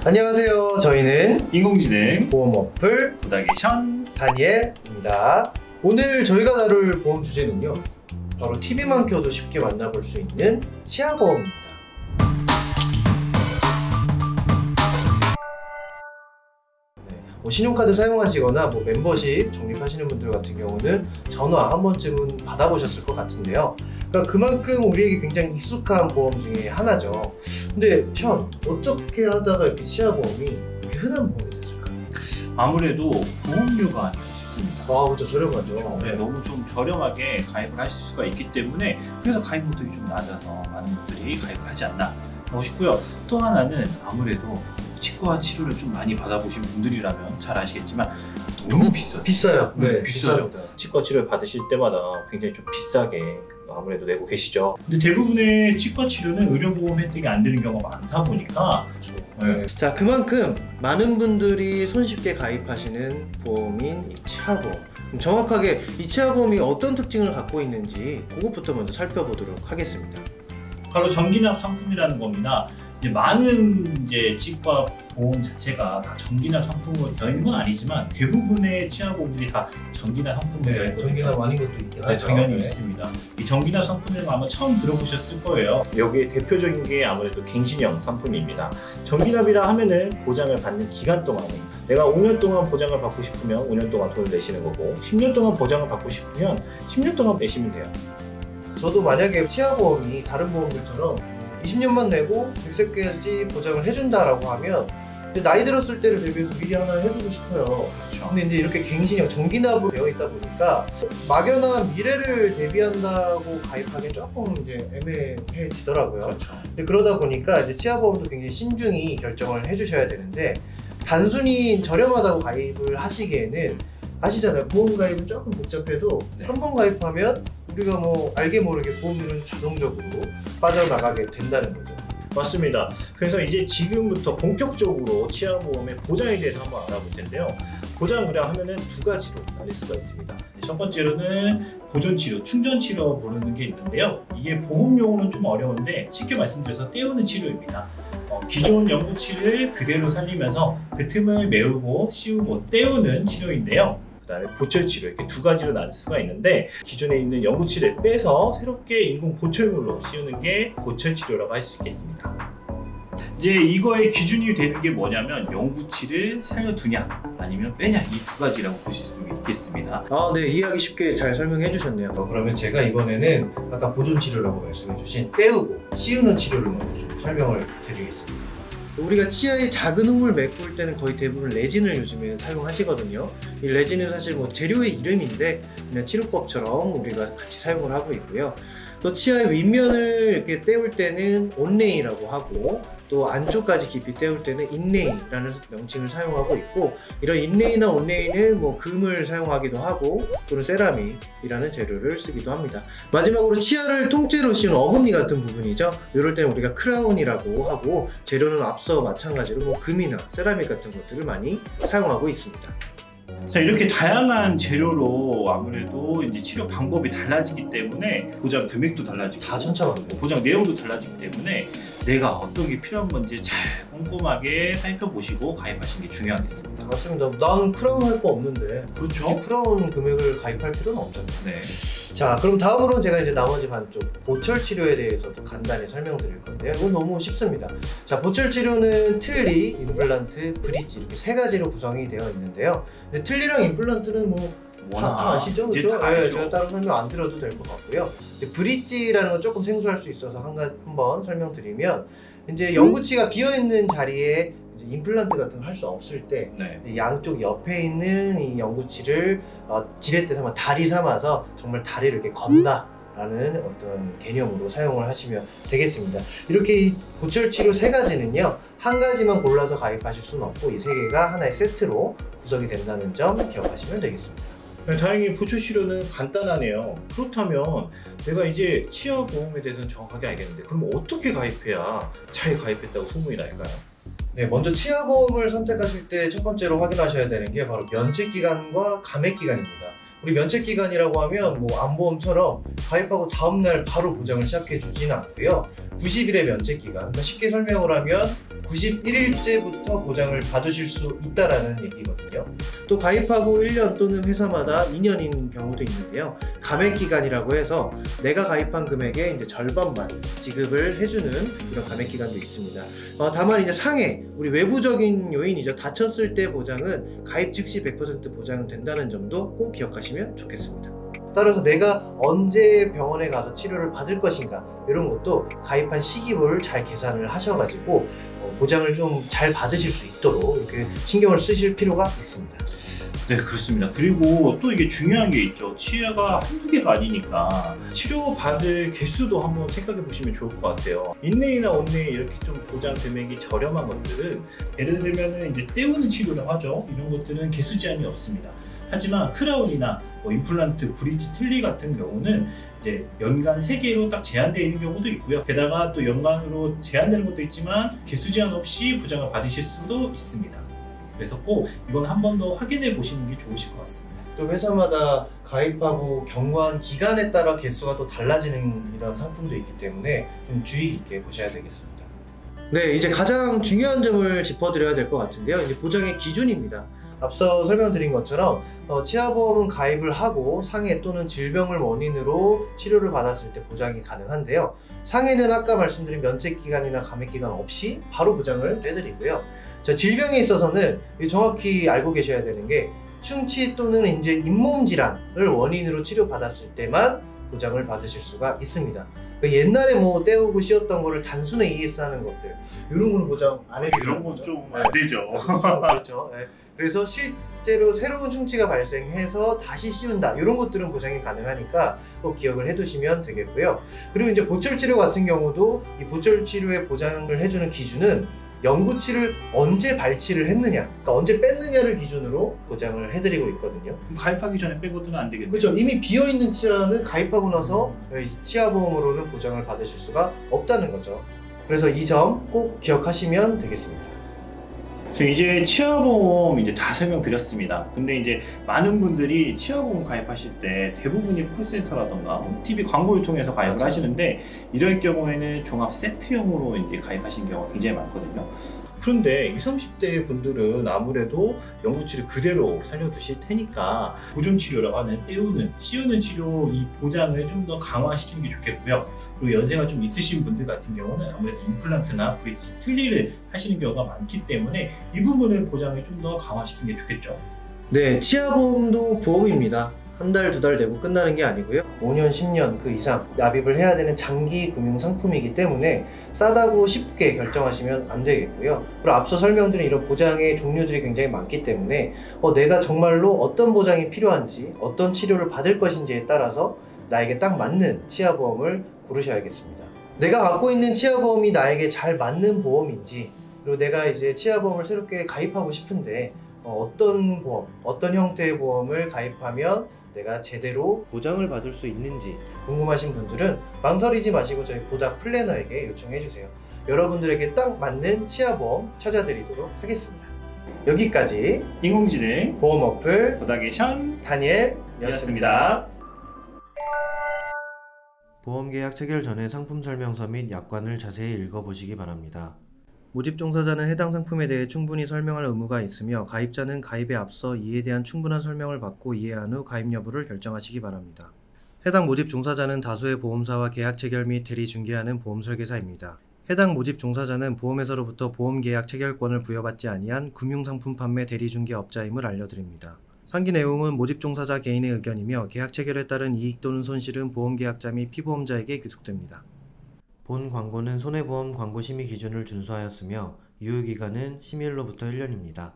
안녕하세요. 저희는 인공지능 보험 어플 보다기션 다니엘입니다. 오늘 저희가 다룰 보험 주제는요, 바로 TV만 켜도 쉽게 만나볼 수 있는 치아보험입니다. 신용카드 사용하시거나 멤버십 적립하시는 분들 같은 경우는 전화 한 번쯤은 받아보셨을 것 같은데요. 그러니까 그만큼 우리에게 굉장히 익숙한 보험 중에 하나죠. 근데 션, 어떻게 하다가 이렇게 치아보험이 이렇게 흔한 보험이 됐을까요? 아무래도 보험료가 아닐까 싶습니다. 그렇죠. 저렴하죠. 그렇죠. 네, 너무 좀 저렴하게 가입을 하실 수가 있기 때문에 그래서 가입금액이 좀 낮아서 많은 분들이 가입을 하지 않나 하고 싶고요. 또 하나는 아무래도 치과 치료를 좀 많이 받아보신 분들이라면 잘 아시겠지만 너무 비싸요. 네, 비싸죠. 치과 치료를 받으실 때마다 굉장히 좀 비싸게 아무래도 내고 계시죠. 근데 대부분의 치과 치료는 의료보험 혜택이 안 되는 경우가 많다 보니까 네. 자, 그만큼 많은 분들이 손쉽게 가입하시는 보험인 이 치아보험. 정확하게 이 치아보험이 어떤 특징을 갖고 있는지 그것부터 먼저 살펴보도록 하겠습니다. 바로 정기납 상품이라는 겁니다. 이제 많은 치과 보험 자체가 다 정기납 상품으로 되어 있는 건 아니지만 대부분의 치아보험들이 다 정기납 상품으로 되어 있거든요. 정기납 아닌 것도 있긴 하죠. 당연히 있습니다. 이 정기납 상품을 아마 처음 들어보셨을 거예요. 여기에 대표적인 게 아무래도 갱신형 상품입니다. 정기납이라 하면은 보장을 받는 기간 동안에 내가 5년 동안 보장을 받고 싶으면 5년 동안 돈을 내시는 거고 10년 동안 보장을 받고 싶으면 10년 동안 내시면 돼요. 저도 만약에 치아보험이 다른 보험들처럼 20년만 내고 100세까지 보장을 해준다라고 하면 나이 들었을 때를 대비해서 미리 하나 해두고 싶어요. 그렇죠. 근데 이제 이렇게 갱신형 정기납으로 되어 있다 보니까 막연한 미래를 대비한다고 가입하기엔 조금 이제 애매해지더라고요. 그렇죠. 근데 그러다 보니까 이제 치아보험도 굉장히 신중히 결정을 해주셔야 되는데, 단순히 저렴하다고 가입을 하시기에는 아시잖아요. 보험 가입은 조금 복잡해도 한 번 가입하면 우리가 알게 모르게 보험료는 자동적으로 빠져나가게 된다는 거죠. 맞습니다. 그래서 이제 지금부터 본격적으로 치아보험의 보장에 대해서 한번 알아볼 텐데요. 보장이라 하면은 두 가지로 나눌 수가 있습니다. 첫 번째로는 보존치료, 충전치료 부르는 게 있는데요. 이게 보험용어는 좀 어려운데 쉽게 말씀드려서 때우는 치료입니다. 기존 연구치를 그대로 살리면서 그 틈을 메우고 씌우고 때우는 치료인데요. 그다음에 보철치료, 이렇게 두 가지로 나눌 수가 있는데, 기존에 있는 연구치를 빼서 새롭게 인공 보철물로 씌우는 게 보철치료라고 할 수 있겠습니다. 이제 이거의 기준이 되는 게 뭐냐면 연구치를 살려두냐 아니면 빼냐, 이 두 가지라고 보실 수 있겠습니다. 네, 이해하기 쉽게 잘 설명해 주셨네요. 그러면 제가 이번에는 아까 보존치료라고 말씀해 주신 때우고 씌우는 치료를 먼저 좀 설명을 드리겠습니다. 우리가 치아에 작은 홈을 메꿀 때는 거의 대부분 레진을 요즘에 사용하시거든요. 이 레진은 사실 재료의 이름인데 그냥 치료법처럼 우리가 같이 사용을 하고 있고요. 또 치아의 윗면을 이렇게 때울 때는 온레이라고 하고, 또 안쪽까지 깊이 때울 때는 인레이라는 명칭을 사용하고 있고, 이런 인레이나 온레이는 금을 사용하기도 하고 또는 세라믹이라는 재료를 쓰기도 합니다. 마지막으로 치아를 통째로 씌운 어금니 같은 부분이죠. 이럴 때는 우리가 크라운이라고 하고, 재료는 앞서 마찬가지로 금이나 세라믹 같은 것들을 많이 사용하고 있습니다. 자, 이렇게 다양한 재료로 아무래도 이제 치료 방법이 달라지기 때문에 보장 금액도 달라지고 다 천차만별, 보장 내용도 달라지기 때문에 내가 어떤 게 필요한 건지 잘 꼼꼼하게 살펴보시고 가입하시는 게 중요하겠습니다. 맞습니다. 나는 크라운 할 거 없는데 그렇죠. 크라운 금액을 가입할 필요는 없잖아요. 네. 자, 그럼 다음으로는 제가 이제 나머지 반쪽 보철 치료에 대해서도 간단히 설명드릴 건데요. 이건 너무 쉽습니다. 자, 보철 치료는 틀니, 임플란트, 브릿지 이렇게 세 가지로 구성이 되어 있는데요. 근데 틀니랑 임플란트는 다 아시죠? 그렇죠? 네, 제가 따로 설명 안 드려도 될 것 같고요. 이제 브릿지라는 건 조금 생소할 수 있어서 한번 설명드리면, 이제 연구치가 비어 있는 자리에 이제 임플란트 같은 거 할 수 없을 때 양쪽 옆에 있는 이 연구치를 지렛대 삼아, 다리 삼아서 정말 다리를 이렇게 건다 라는 어떤 개념으로 사용을 하시면 되겠습니다. 이렇게 이 보철 치료 세 가지는요, 한 가지만 골라서 가입하실 수는 없고 이 세 개가 하나의 세트로 구성이 된다는 점 기억하시면 되겠습니다. 다행히 보철 치료는 간단하네요. 그렇다면 내가 이제 치아 보험에 대해서는 정확하게 알겠는데, 그럼 어떻게 가입해야 잘 가입했다고 소문이 날까요? 네, 먼저 치아보험을 선택하실 때 첫 번째로 확인하셔야 되는 게 바로 면책기간과 감액기간입니다. 우리 면책기간이라고 하면 안보험처럼 가입하고 다음날 바로 보장을 시작해 주지는 않고요. 90일의 면책 기간, 그러니까 쉽게 설명을 하면 91일째부터 보장을 받으실 수 있다라는 얘기거든요. 또 가입하고 1년 또는 회사마다 2년인 경우도 있는데요. 감액 기간이라고 해서 내가 가입한 금액의 이제 절반만 지급을 해주는 이런 감액 기간도 있습니다. 다만 이제 상해, 우리 외부적인 요인이죠. 다쳤을 때 보장은 가입 즉시 100% 보장은 된다는 점도 꼭 기억하시면 좋겠습니다. 따라서 내가 언제 병원에 가서 치료를 받을 것인가 이런 것도 가입한 시기를 잘 계산을 하셔가지고 보장을 좀 잘 받으실 수 있도록 이렇게 신경을 쓰실 필요가 있습니다. 네, 그렇습니다. 그리고 또 이게 중요한 게 있죠. 치아가 한두 개가 아니니까 치료받을 개수도 한번 생각해 보시면 좋을 것 같아요. 인레이나 온레이 이렇게 좀 보장 금액이 저렴한 것들은 예를 들면 이제 때우는 치료를 하죠. 이런 것들은 개수 제한이 없습니다. 하지만 크라운이나 임플란트, 브릿지, 틀니 같은 경우는 이제 연간 3개로 딱 제한되어 있는 경우도 있고요. 게다가 또 연간으로 제한되는 것도 있지만 개수 제한 없이 보장을 받으실 수도 있습니다. 그래서 꼭 이건 한 번 더 확인해 보시는 게 좋으실 것 같습니다. 또 회사마다 가입하고 경과한 기간에 따라 개수가 또 달라지는 이런 상품도 있기 때문에 좀 주의 깊게 보셔야 되겠습니다. 네, 이제 가장 중요한 점을 짚어드려야 될 것 같은데요. 이제 보장의 기준입니다. 앞서 설명드린 것처럼 치아보험은 가입을 하고 상해 또는 질병을 원인으로 치료를 받았을 때 보장이 가능한데요. 상해는 아까 말씀드린 면책기간이나 감액기간 없이 바로 보장을 해드리고요. 질병에 있어서는 정확히 알고 계셔야 되는 게 충치 또는 이제 잇몸 질환을 원인으로 치료받았을 때만 보장을 받으실 수가 있습니다. 옛날에 뭐 떼우고 씌웠던 거를 단순히 ES하는 것들 이런 거는 보장 안 해주는 그런 건 좀 안 되죠. 그렇죠. 네. 그래서 실제로 새로운 충치가 발생해서 다시 씌운다 이런 것들은 보장이 가능하니까 꼭 기억을 해두시면 되겠고요. 그리고 이제 보철치료 같은 경우도 이 보철치료에 보장을 해주는 기준은 연구치를 언제 발치를 했느냐, 그러니까 언제 뺐느냐를 기준으로 보장을 해드리고 있거든요. 가입하기 전에 빼고는 안 되겠네요. 그렇죠. 이미 비어있는 치아는 가입하고 나서 치아보험으로는 보장을 받으실 수가 없다는 거죠. 그래서 이 점 꼭 기억하시면 되겠습니다. 이제 치아보험 이제 다 설명드렸습니다. 근데 이제 많은 분들이 치아보험 가입하실 때 대부분이 콜센터라던가 TV 광고를 통해서 가입을 맞아요. 하시는데 이럴 경우에는 종합 세트형으로 이제 가입하신 경우가 굉장히 많거든요. 그런데 20, 30대 분들은 아무래도 연구치를 그대로 살려두실 테니까 보존치료라고 하는 떼우는, 씌우는 치료 이 보장을 좀 더 강화시키는 게 좋겠고요. 그리고 연세가 좀 있으신 분들 같은 경우는 아무래도 임플란트나 브릿지, 틀니를 하시는 경우가 많기 때문에 이 부분을 보장을 좀 더 강화시키는 게 좋겠죠. 네, 치아보험도 보험입니다. 한 달, 2달 내고 끝나는 게 아니고요. 5년, 10년 그 이상 납입을 해야 되는 장기 금융 상품이기 때문에 싸다고 쉽게 결정하시면 안 되겠고요. 그리고 앞서 설명드린 이런 보장의 종류들이 굉장히 많기 때문에 내가 정말로 어떤 보장이 필요한지, 어떤 치료를 받을 것인지에 따라서 나에게 딱 맞는 치아보험을 고르셔야겠습니다. 내가 갖고 있는 치아보험이 나에게 잘 맞는 보험인지, 그리고 내가 이제 치아보험을 새롭게 가입하고 싶은데 어떤 보험, 어떤 형태의 보험을 가입하면 내가 제대로 보장을 받을 수 있는지 궁금하신 분들은 망설이지 마시고 저희 보닥 플래너에게 요청해 주세요. 여러분들에게 딱 맞는 치아보험 찾아드리도록 하겠습니다. 여기까지 인공지능 보험 어플 보닥의 션 다니엘이었습니다. 보험 계약 체결 전에 상품 설명서 및 약관을 자세히 읽어보시기 바랍니다. 모집 종사자는 해당 상품에 대해 충분히 설명할 의무가 있으며 가입자는 가입에 앞서 이에 대한 충분한 설명을 받고 이해한 후 가입 여부를 결정하시기 바랍니다. 해당 모집 종사자는 다수의 보험사와 계약 체결 및 대리 중개하는 보험 설계사입니다. 해당 모집 종사자는 보험회사로부터 보험 계약 체결권을 부여받지 아니한 금융상품 판매 대리 중개업자임을 알려드립니다. 상기 내용은 모집 종사자 개인의 의견이며 계약 체결에 따른 이익 또는 손실은 보험계약자 및 피보험자에게 귀속됩니다. 본 광고는 손해보험 광고 심의 기준을 준수하였으며 유효기간은 심의일로부터 1년입니다.